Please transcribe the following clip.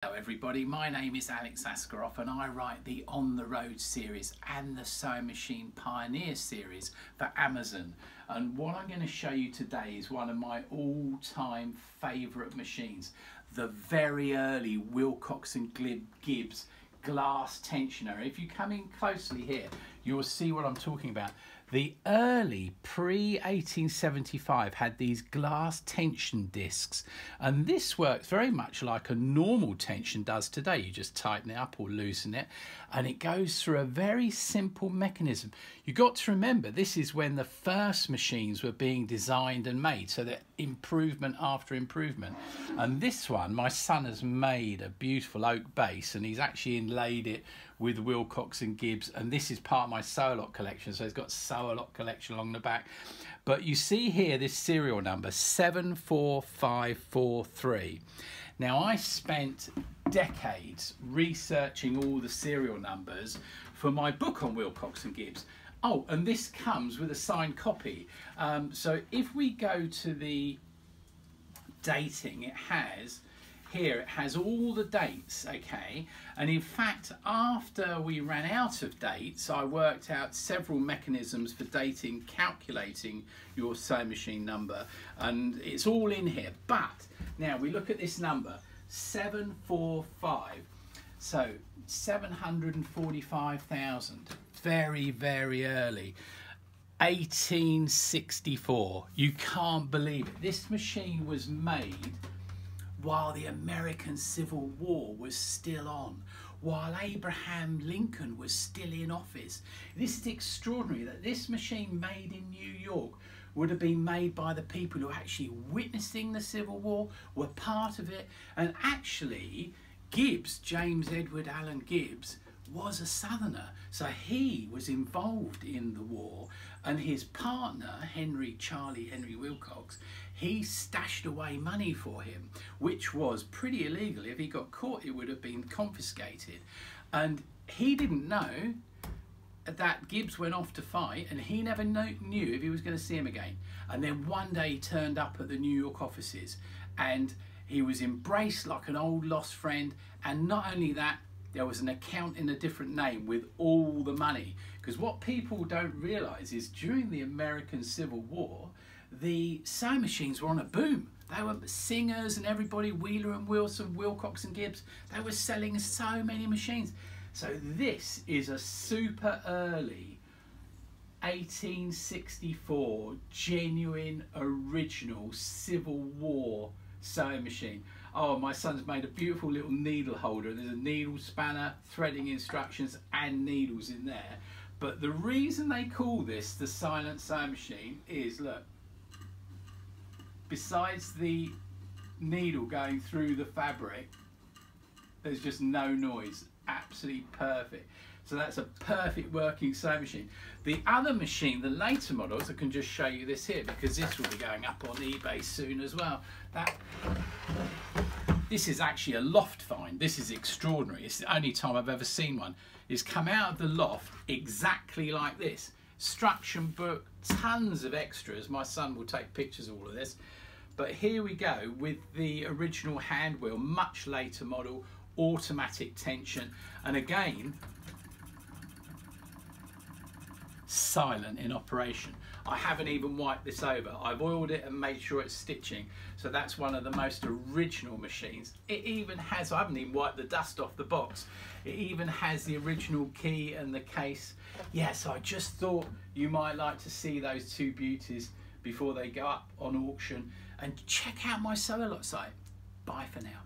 Hello everybody, my name is Askaroff and I write the On the Road series and the Sewing Machine Pioneer series for Amazon. And what I'm going to show you today is one of my all-time favourite machines, the very early Wilcox and Gibbs glass tensioner. If you come in closely here, you'll see what I'm talking about. The early pre-1875 had these glass tension discs, and this works very much like a normal tension does today. You just tighten it up or loosen it, and it goes through a very simple mechanism. You got to remember, this is when the first machines were being designed and made, so that improvement after improvement. And this one, my son has made a beautiful oak base, and he's actually inlaid it with Wilcox and Gibbs, and this is part of my Sew-A-Lot collection, so it's got Sew-A-Lot collection along the back. But you see here this serial number 74543. Now, I spent decades researching all the serial numbers for my book on Wilcox and Gibbs. Oh, and this comes with a signed copy. So if we go to the dating, it has all the dates, okay? And in fact, after we ran out of dates, I worked out several mechanisms for dating, calculating your sewing machine number, and it's all in here. But now we look at this number, 745. So 745,000, very, very early. 1864, you can't believe it. This machine was made while the American Civil War was still on, while Abraham Lincoln was still in office. This is extraordinary that this machine made in New York would have been made by the people who were actually witnessing the Civil War, were part of it. And actually, Gibbs, James Edward Allen Gibbs, was a Southerner, so he was involved in the war, and his partner Henry Wilcox, he stashed away money for him, which was pretty illegal. If he got caught, it would have been confiscated. And he didn't know that Gibbs went off to fight, and he never knew if he was going to see him again. And then one day he turned up at the New York offices, and he was embraced like an old lost friend. And not only that, there was an account in a different name with all the money. Because what people don't realise is during the American Civil War, the sewing machines were on a boom. They were Singers and everybody, Wheeler and Wilson, Wilcox and Gibbs. They were selling so many machines. So this is a super early 1864 genuine original Civil War sewing machine. Oh, my son's made a beautiful little needle holder. There's a needle spanner, threading instructions and needles in there. But the reason they call this the silent sewing machine is, look, besides the needle going through the fabric, there's just no noise. Absolutely perfect. So that's a perfect working sewing machine. The other machine, the later models, I can just show you this here because this will be going up on eBay soon as well. This is actually a loft find. This is extraordinary. It's the only time I've ever seen one. It's come out of the loft exactly like this. Instruction book, tons of extras. My son will take pictures of all of this. But here we go with the original hand wheel, much later model, automatic tension. And again, silent in operation. I haven't even wiped this over. I've oiled it and made sure it's stitching. So that's one of the most original machines. It even has, I haven't even wiped the dust off the box. It even has the original key and the case. Yeah, so I just thought you might like to see those two beauties before they go up on auction. And check out my Sew-A-Lot site. Bye for now.